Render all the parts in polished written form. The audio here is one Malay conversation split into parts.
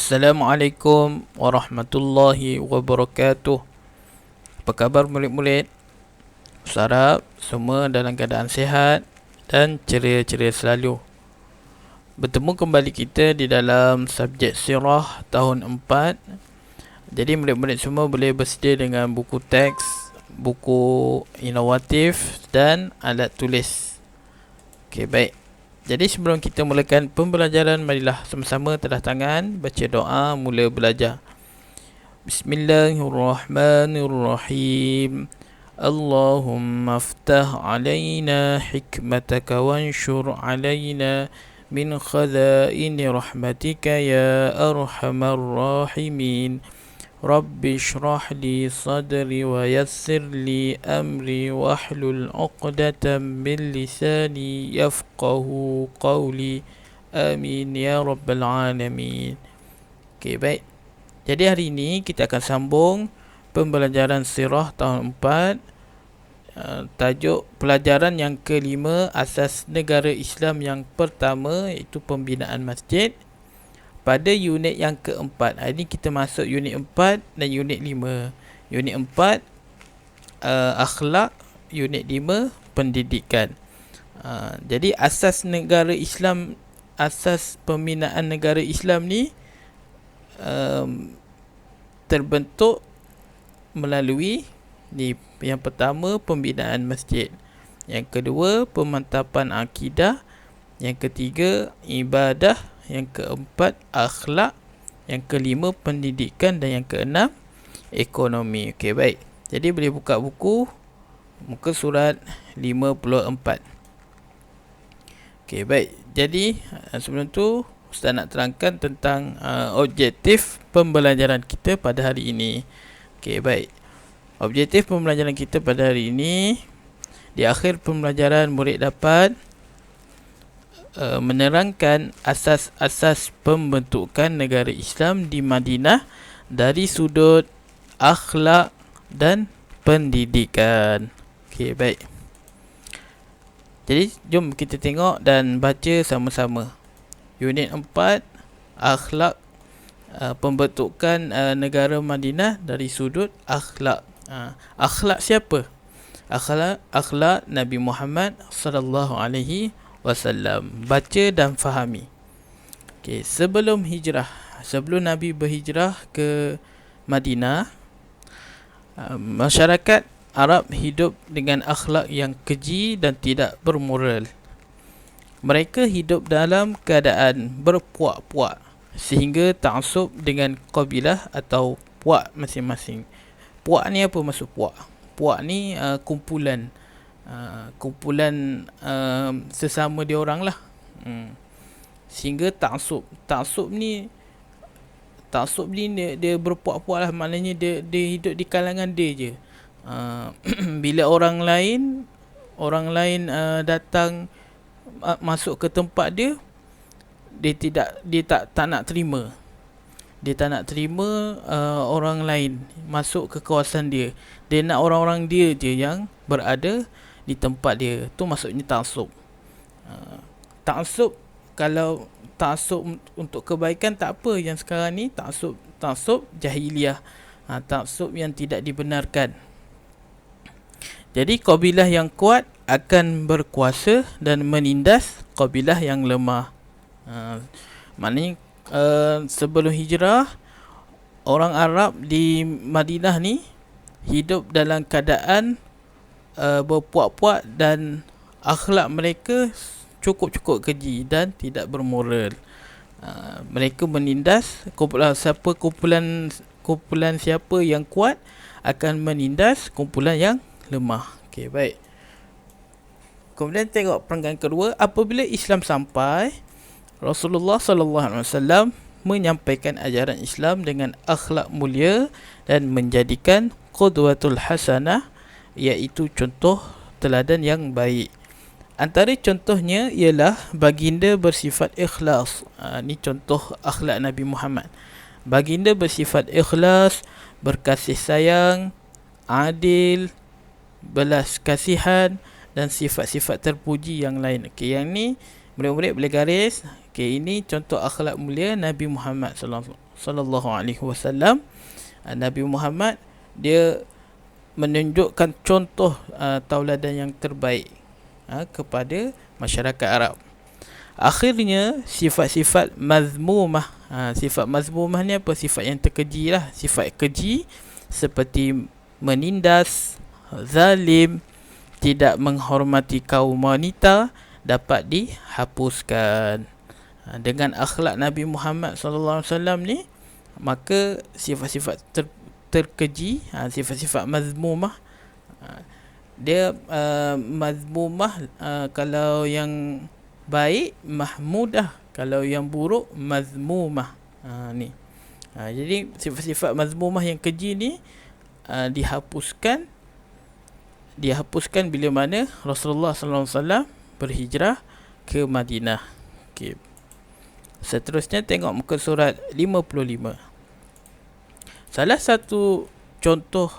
Assalamualaikum warahmatullahi wabarakatuh. Apa khabar murid-murid? Harap semua dalam keadaan sihat dan ceria-ceria selalu. Bertemu kembali kita di dalam subjek sirah tahun 4. Jadi murid-murid semua boleh bersedia dengan buku teks, buku inovatif dan alat tulis. Okey, baik. Jadi sebelum kita mulakan pembelajaran, marilah sama-sama telah tangan baca doa mula belajar. Bismillahirrahmanirrahim. Allahumma aftah alaina hikmataka wanshur alaina min khazaini rahmatika ya arhamar rahimin. Rabbi shrah li sadri wa yassir li amri wahlul 'uqdatam min lisani yafqahu qawli. Amin ya rabbal alamin. Okey, baik. Jadi hari ini kita akan sambung pembelajaran sirah tahun 4. Tajuk pelajaran yang kelima, asas negara Islam yang pertama, iaitu pembinaan masjid. Pada unit yang keempat. Hari ini kita masuk unit 4 dan unit 5. Unit 4 akhlak, unit 5 pendidikan. Jadi asas negara Islam, asas pembinaan negara Islam ni terbentuk melalui ni, yang pertama pembinaan masjid, yang kedua pemantapan akidah, yang ketiga ibadah, yang keempat akhlak, yang kelima pendidikan, dan yang keenam ekonomi. Okey, baik. Jadi boleh buka buku muka surat 54. Okey, baik. Jadi sebelum tu Ustaz nak terangkan tentang objektif pembelajaran kita pada hari ini. Okey, baik. Objektif pembelajaran kita pada hari ini, di akhir pembelajaran murid dapat menerangkan asas-asas pembentukan negara Islam di Madinah dari sudut akhlak dan pendidikan. Okey, baik. Jadi jom kita tengok dan baca sama-sama. Unit 4, akhlak, pembentukan negara Madinah dari sudut akhlak. Akhlak siapa? Akhlak Nabi Muhammad sallallahu alaihi wasallam. Baca dan fahami. Okey, sebelum Nabi berhijrah ke Madinah, masyarakat Arab hidup dengan akhlak yang keji dan tidak bermoral. Mereka hidup dalam keadaan berpuak-puak sehingga ta'assub dengan kabilah atau puak masing-masing. Puak ni apa maksud puak? Puak ni kumpulan sesama dia orang lah. Sehingga ta'assub ni dia berpuak-puak lah. Maknanya dia hidup di kalangan dia je. Bila orang lain datang masuk ke tempat dia tak nak terima. Dia tak nak terima orang lain masuk ke kawasan dia. Dia nak orang-orang dia je yang berada di tempat dia. Tu maksudnya ta'assub. Ta'assub, kalau ta'assub untuk kebaikan tak apa. Yang sekarang ni ta'assub jahiliah. Ta'assub yang tidak dibenarkan. Jadi kabilah yang kuat akan berkuasa dan menindas kabilah yang lemah. Maknanya sebelum hijrah, orang Arab di Madinah ni hidup dalam keadaan berpuak-puak dan akhlak mereka cukup-cukup keji dan tidak bermoral. Mereka menindas kumpulan siapa yang kuat akan menindas kumpulan yang lemah. Okey, baik. Kemudian tengok perenggan kedua. Apabila Islam sampai, Rasulullah SAW menyampaikan ajaran Islam dengan akhlak mulia dan menjadikan qudwatul hasanah, iaitu contoh teladan yang baik. Antara contohnya ialah baginda bersifat ikhlas. Ini contoh akhlak Nabi Muhammad. Baginda bersifat ikhlas, berkasih sayang, adil, belas kasihan dan sifat-sifat terpuji yang lain. Okey, yang ni murid-murid boleh garis. Ini contoh akhlak mulia Nabi Muhammad sallallahu alaihi wasallam. Nabi Muhammad dia menunjukkan contoh tauladan yang terbaik kepada masyarakat Arab. Akhirnya sifat-sifat mazmumah. Sifat mazmumah ni apa? Sifat yang terkeji lah. Sifat keji seperti menindas, zalim, tidak menghormati kaum wanita dapat dihapuskan. Dengan akhlak Nabi Muhammad sallallahu alaihi wasallam ni, maka sifat-sifat terkeji, sifat-sifat mazmumah, dia mazmumah kalau yang baik mahmudah, kalau yang buruk mazmumah. Jadi sifat-sifat mazmumah yang keji ni dihapuskan bila mana Rasulullah sallallahu alaihi wasallam berhijrah ke Madinah. Okey. Seterusnya tengok muka surat 55. Salah satu contoh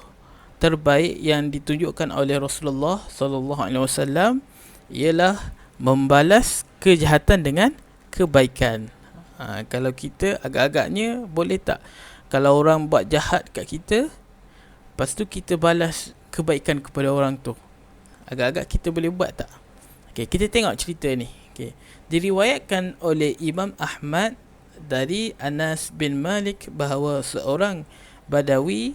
terbaik yang ditunjukkan oleh Rasulullah sallallahu alaihi wasallam ialah membalas kejahatan dengan kebaikan. Kalau kita agak-agaknya boleh tak kalau orang buat jahat kat kita, lepas tu kita balas kebaikan kepada orang tu, agak-agak kita boleh buat tak? Okay, kita tengok cerita ni. Okay. Diriwayatkan oleh Imam Ahmad dari Anas bin Malik bahawa seorang Badawi,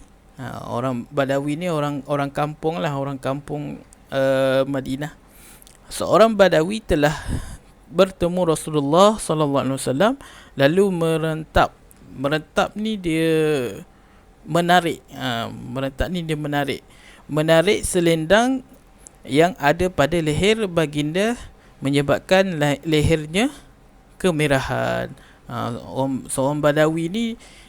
orang Badawi ni orang kampung lah, orang kampung Madinah. Seorang Badawi telah bertemu Rasulullah sallallahu alaihi wasallam lalu merentap. Merentap ni dia menarik. Menarik selendang yang ada pada leher baginda menyebabkan lehernya kemerahan. Seorang Badawi ni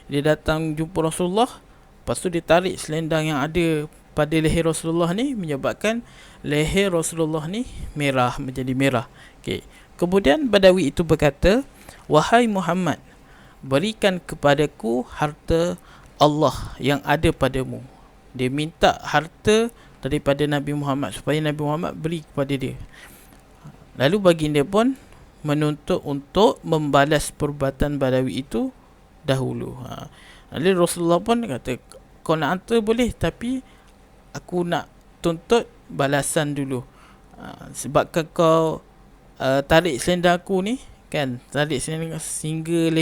dia datang jumpa Rasulullah, lepas tu dia tarik selendang yang ada pada leher Rasulullah ni menyebabkan leher Rasulullah ni merah, menjadi merah. Okay. Kemudian Badawi itu berkata, "Wahai Muhammad, berikan kepadaku harta Allah yang ada padamu." Dia minta harta daripada Nabi Muhammad supaya Nabi Muhammad beri kepada dia. Lalu baginda pun menuntut untuk membalas perbuatan Badawi itu dahulu. Lalu Rasulullah pun kata, "Kau nak harta boleh, tapi aku nak tuntut balasan dulu. Sebabkan kau tarik selendang aku ni, kan, tarik selendang sehingga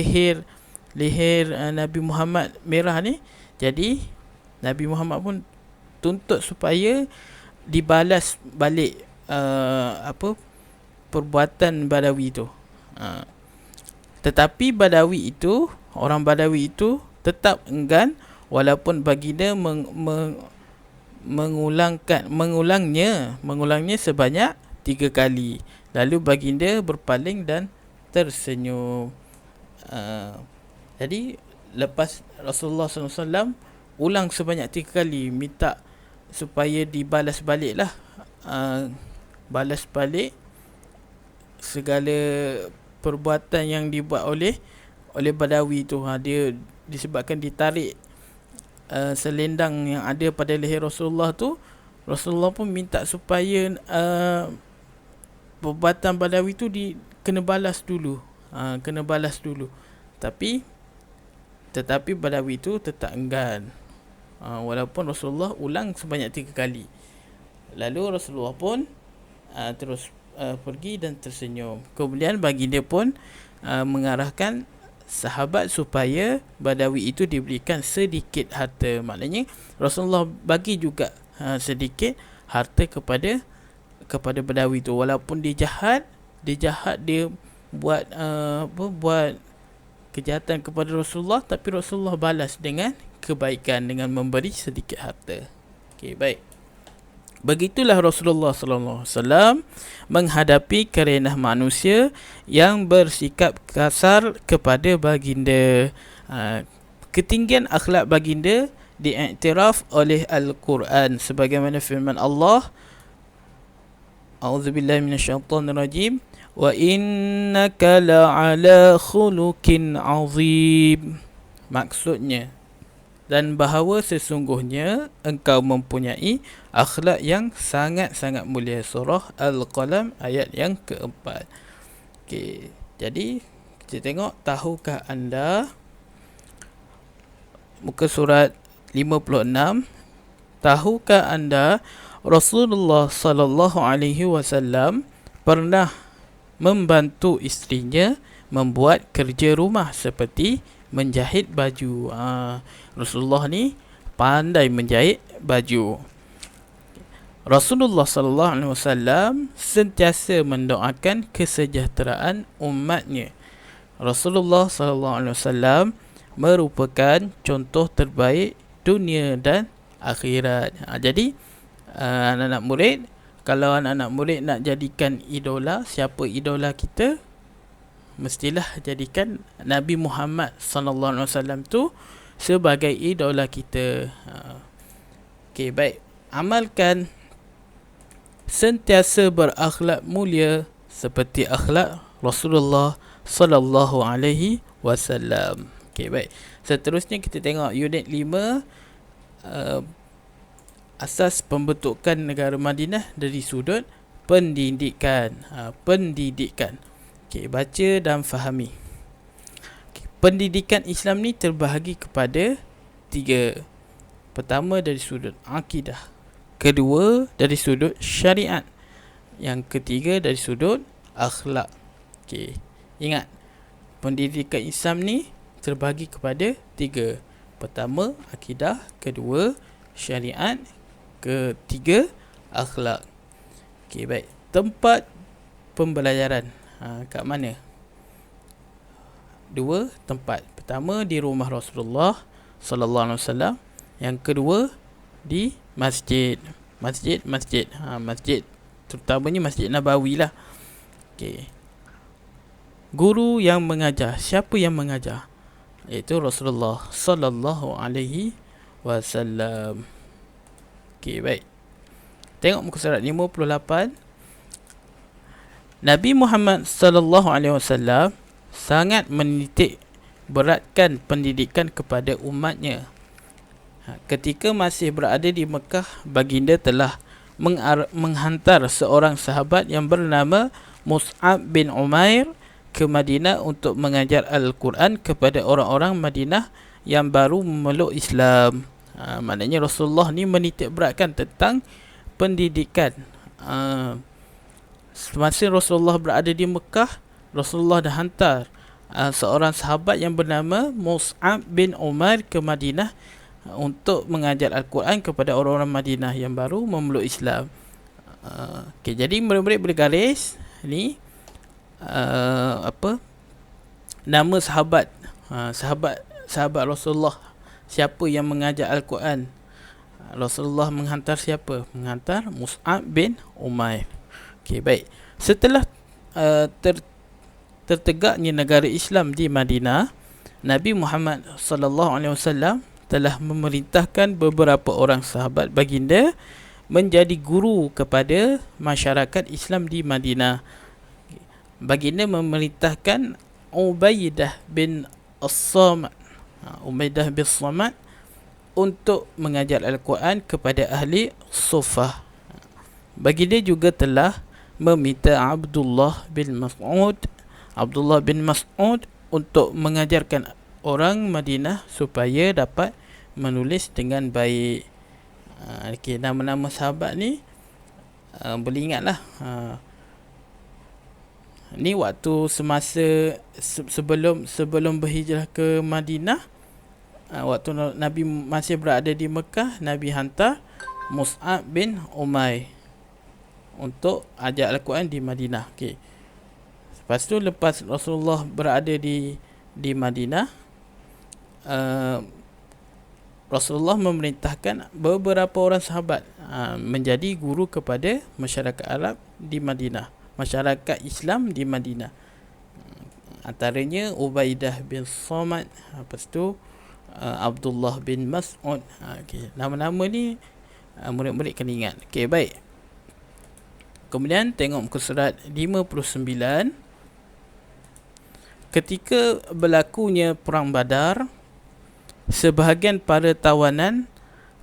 leher Nabi Muhammad merah ni, jadi Nabi Muhammad pun tuntut supaya dibalas balik perbuatan Badawi itu. Tetapi orang Badawi itu tetap enggan, walaupun baginda mengulangnya sebanyak 3 kali. Lalu baginda berpaling dan tersenyum. Jadi lepas Rasulullah SAW ulang sebanyak 3 kali, minta supaya dibalas balik lah, balas balik segala perbuatan yang dibuat oleh Badawi tu. Dia disebabkan ditarik selendang yang ada pada leher Rasulullah tu, Rasulullah pun minta supaya perbuatan Badawi tu kena balas dulu. Tetapi Badawi tu tetap enggan, walaupun Rasulullah ulang sebanyak 3 kali. Lalu Rasulullah pun terus pergi dan tersenyum. Kemudian baginda pun mengarahkan sahabat supaya Badawi itu diberikan sedikit harta. Maknanya Rasulullah bagi juga sedikit harta kepada Badawi itu, walaupun dia jahat, dia buat buat kejahatan kepada Rasulullah, tapi Rasulullah balas dengan kebaikan dengan memberi sedikit harta. Okey, baik. Begitulah Rasulullah sallallahu alaihi wasallam menghadapi kerenah manusia yang bersikap kasar kepada baginda. Ketinggian akhlak baginda diiktiraf oleh Al-Quran sebagaimana firman Allah, A'udzubillahi minasyaitonirrajim, wa innaka la'ala khuluqin azim. Maksudnya, dan bahawa sesungguhnya engkau mempunyai akhlak yang sangat-sangat mulia. Surah Al-Qalam ayat yang keempat. Okey, jadi Kita tengok, tahukah anda, muka surat 56, tahukah anda Rasulullah sallallahu alaihi wasallam pernah membantu isterinya membuat kerja rumah seperti menjahit baju. Rasulullah ni pandai menjahit baju. Rasulullah sallallahu alaihi wasallam sentiasa mendoakan kesejahteraan umatnya. Rasulullah sallallahu alaihi wasallam merupakan contoh terbaik dunia dan akhirat. Jadi anak-anak murid, kalau anak-anak murid nak jadikan idola, siapa idola kita? Mestilah jadikan Nabi Muhammad sallallahu alaihi wasallam tu sebagai idola kita. Okey, baik. Amalkan sentiasa berakhlak mulia seperti akhlak Rasulullah sallallahu alaihi wasallam. Okey, baik. Seterusnya kita tengok unit 5, asas pembentukan negara Madinah dari sudut pendidikan. Pendidikan. Okey, baca dan fahami. Okay, pendidikan Islam ni terbahagi kepada 3. Pertama dari sudut akidah, kedua dari sudut syariat, yang ketiga dari sudut akhlak. Okey, ingat, pendidikan Islam ni terbahagi kepada 3. Pertama akidah, kedua syariat, ketiga akhlak. Okey, baik. Tempat pembelajaran kat mana? 2 tempat. Pertama di rumah Rasulullah sallallahu alaihi wasallam, yang kedua di masjid. Masjid terutamanya Masjid Nabawi lah. Okey. Guru yang mengajar, siapa yang mengajar? Iaitu Rasulullah sallallahu alaihi wasallam. Okey, baik. Tengok muka surat 58. Nabi Muhammad sallallahu alaihi wasallam sangat menitik beratkan pendidikan kepada umatnya. Ketika masih berada di Mekah, baginda telah menghantar seorang sahabat yang bernama Mus'ab bin Umair ke Madinah untuk mengajar Al-Quran kepada orang-orang Madinah yang baru memeluk Islam. Maknanya Rasulullah ni menitik beratkan tentang pendidikan. Semasa Rasulullah berada di Mekah, Rasulullah dah hantar seorang sahabat yang bernama Mus'ab bin Umair ke Madinah untuk mengajar Al-Quran kepada orang-orang Madinah yang baru memeluk Islam. Okay, jadi murid-murid boleh garis ni nama sahabat, sahabat Rasulullah, siapa yang mengajar Al-Quran. Rasulullah menghantar siapa? Menghantar Mus'ab bin Umair. Okey, baik. Setelah tertegaknya negara Islam di Madinah, Nabi Muhammad sallallahu alaihi wasallam telah memerintahkan beberapa orang sahabat baginda menjadi guru kepada masyarakat Islam di Madinah. Baginda memerintahkan Ubaidah bin As-Samad, untuk mengajar Al-Quran kepada ahli Sufah. Baginda juga telah meminta Abdullah bin Mas'ud untuk mengajarkan orang Madinah supaya dapat menulis dengan baik. Okay, nama-nama sahabat ni boleh ingatlah. Ni waktu semasa sebelum berhijrah ke Madinah, waktu Nabi masih berada di Mekah, Nabi hantar Mus'ab bin Umair untuk ajar Al-Quran di Madinah. Okay. Lepas tu, lepas Rasulullah berada di Madinah, Rasulullah memerintahkan beberapa orang sahabat menjadi guru kepada masyarakat Arab di Madinah, masyarakat Islam di Madinah. Antaranya Ubaidah bin Samad, lepas tu Abdullah bin Mas'ud. Okay. Nama-nama ni murid-murid kena ingat. Okay, baik. Kemudian tengok muka surat 59. Ketika berlakunya Perang Badar, sebahagian para tawanan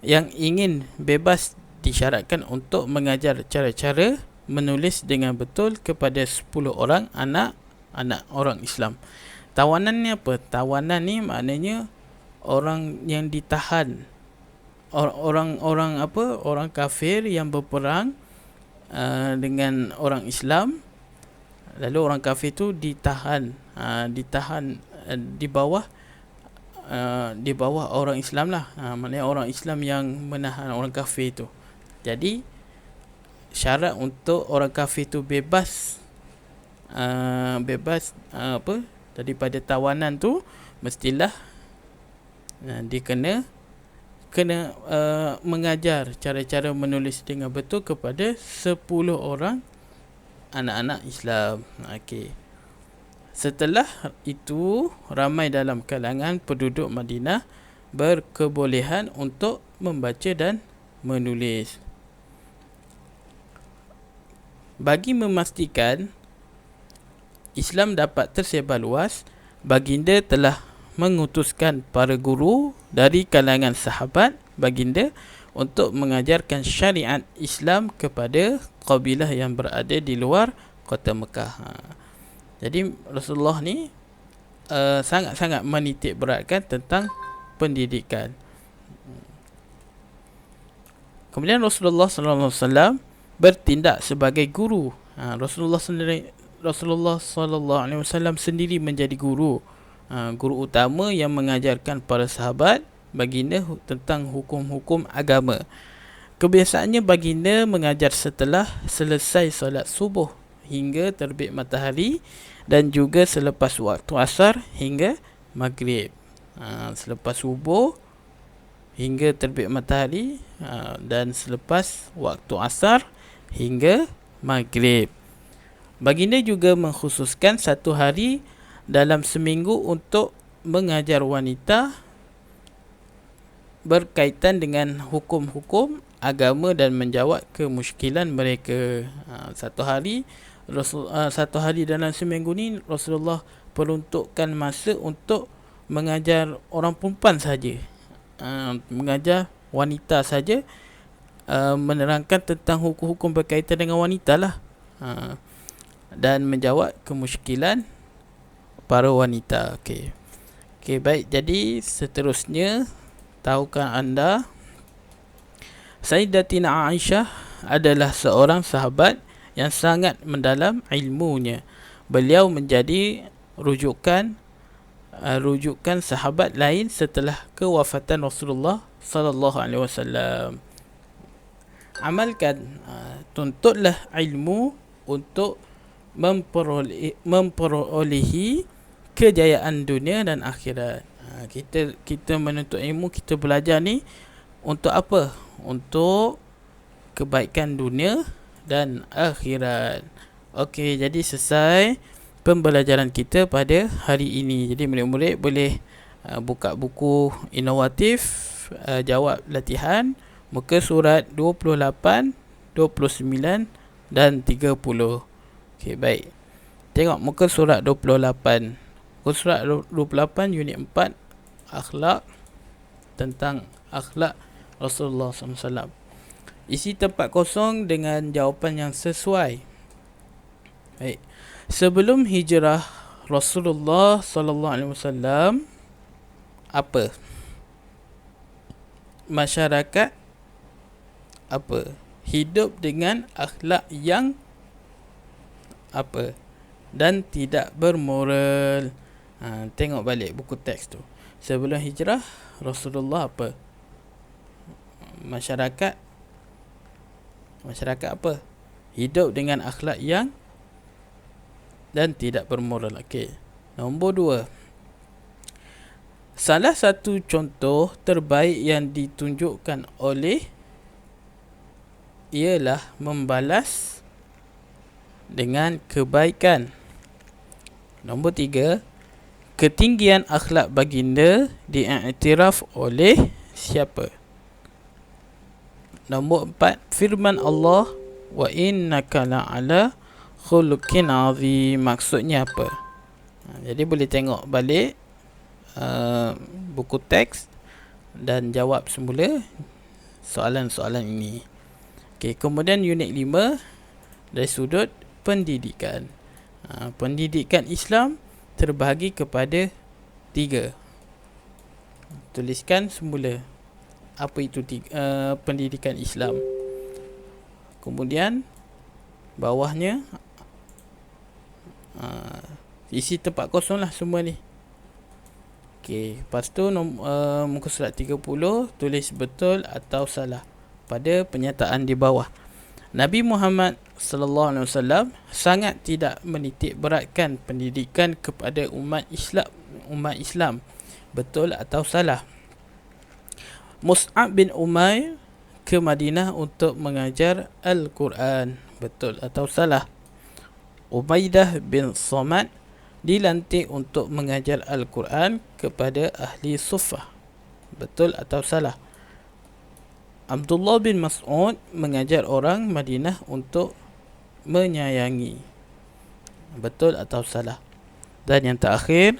yang ingin bebas disyaratkan untuk mengajar cara-cara menulis dengan betul kepada 10 orang anak orang Islam. Tawanan ni apa? Tawanan ni maknanya orang yang ditahan, orang apa? Orang kafir yang berperang dengan orang Islam, lalu orang kafir tu ditahan, di bawah orang Islam lah. Maknanya orang Islam yang menahan orang kafir tu. Jadi syarat untuk orang kafir tu bebas daripada tawanan tu, mestilah dia kena mengajar cara-cara menulis dengan betul kepada 10 orang anak-anak Islam. Okey. Setelah itu, ramai dalam kalangan penduduk Madinah berkebolehan untuk membaca dan menulis. Bagi memastikan Islam dapat tersebar luas, baginda telah mengutuskan para guru dari kalangan sahabat baginda untuk mengajarkan syariat Islam kepada kabilah yang berada di luar kota Mekah. Jadi Rasulullah ni sangat-sangat menitik beratkan tentang pendidikan. Kemudian Rasulullah SAW bertindak sebagai guru. Rasulullah SAW sendiri menjadi guru utama yang mengajarkan para sahabat baginda tentang hukum-hukum agama. Kebiasaannya baginda mengajar setelah selesai solat subuh hingga terbit matahari, dan juga selepas waktu asar hingga maghrib. Selepas subuh hingga terbit matahari, dan selepas waktu asar hingga maghrib. Baginda juga mengkhususkan satu hari dalam seminggu untuk mengajar wanita berkaitan dengan hukum-hukum agama dan menjawab kemusykilan mereka. Satu hari dalam seminggu ni Rasulullah peruntukkan masa untuk mengajar orang perempuan saja, mengajar wanita saja, menerangkan tentang hukum-hukum berkaitan dengan wanita lah, dan menjawab kemusykilan para wanita. Okey, baik. Jadi seterusnya, tahukah anda Sayyidatina Aisyah adalah seorang sahabat yang sangat mendalam ilmunya. Beliau menjadi rujukan sahabat lain setelah kewafatan Rasulullah sallallahu alaihi wasallam. Amalkan, tuntutlah ilmu untuk memperolehi kejayaan dunia dan akhirat. Kita menuntut ilmu, kita belajar ni untuk apa? Untuk kebaikan dunia dan akhirat. Okey, jadi selesai pembelajaran kita pada hari ini. Jadi murid-murid boleh buka buku inovatif, jawab latihan muka surat 28, 29 dan 30. Okey, baik. Tengok muka surat 28. Muka surat 28 unit 4, akhlak, tentang akhlak Rasulullah SAW. Isi tempat kosong dengan jawapan yang sesuai. Baik. Sebelum hijrah Rasulullah SAW, apa? Masyarakat apa? Hidup dengan akhlak yang apa? Dan tidak bermoral. Tengok balik buku teks tu. Sebelum hijrah Rasulullah apa? Masyarakat apa? Hidup dengan akhlak yang dan tidak bermoral. Okey. Nombor 2. Salah satu contoh terbaik yang ditunjukkan oleh ialah membalas dengan kebaikan. Nombor 3. Ketinggian akhlak baginda diiktiraf oleh siapa? Nombor 4. Firman Allah, wa innaka la'ala khuluqin azim. Maksudnya apa? Jadi boleh tengok balik buku teks dan jawab semula soalan-soalan ini. Okey, kemudian unit 5 dari sudut pendidikan. Pendidikan Islam terbahagi kepada 3. Tuliskan semula apa itu pendidikan Islam. Kemudian bawahnya isi tempat kosong lah semua ni. Okey, lepas tu muka surat 30, tulis betul atau salah pada penyataan di bawah. Nabi Muhammad sallallahu alaihi wasallam sangat tidak menitik beratkan pendidikan kepada umat Islam. Betul atau salah? Mus'ab bin Umair ke Madinah untuk mengajar Al-Quran. Betul atau salah? Ubaidah bin Samad dilantik untuk mengajar Al-Quran kepada ahli Suffah. Betul atau salah? Abdullah bin Mas'ud mengajar orang Madinah untuk menyayangi. Betul atau salah? Dan yang terakhir,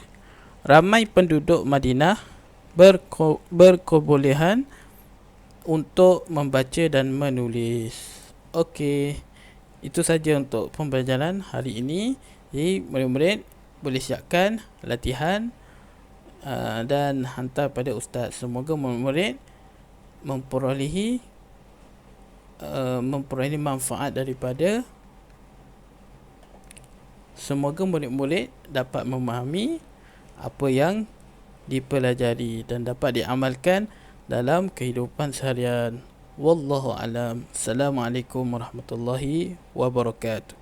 ramai penduduk Madinah berkebolehan untuk membaca dan menulis. Okey, itu saja untuk pembelajaran hari ini. Jadi murid-murid boleh siapkan latihan dan hantar pada ustaz. Semoga murid-murid memperolehi manfaat daripada. Semoga murid-murid dapat memahami apa yang dipelajari dan dapat diamalkan dalam kehidupan seharian. Wallahu alam. Assalamualaikum warahmatullahi wabarakatuh.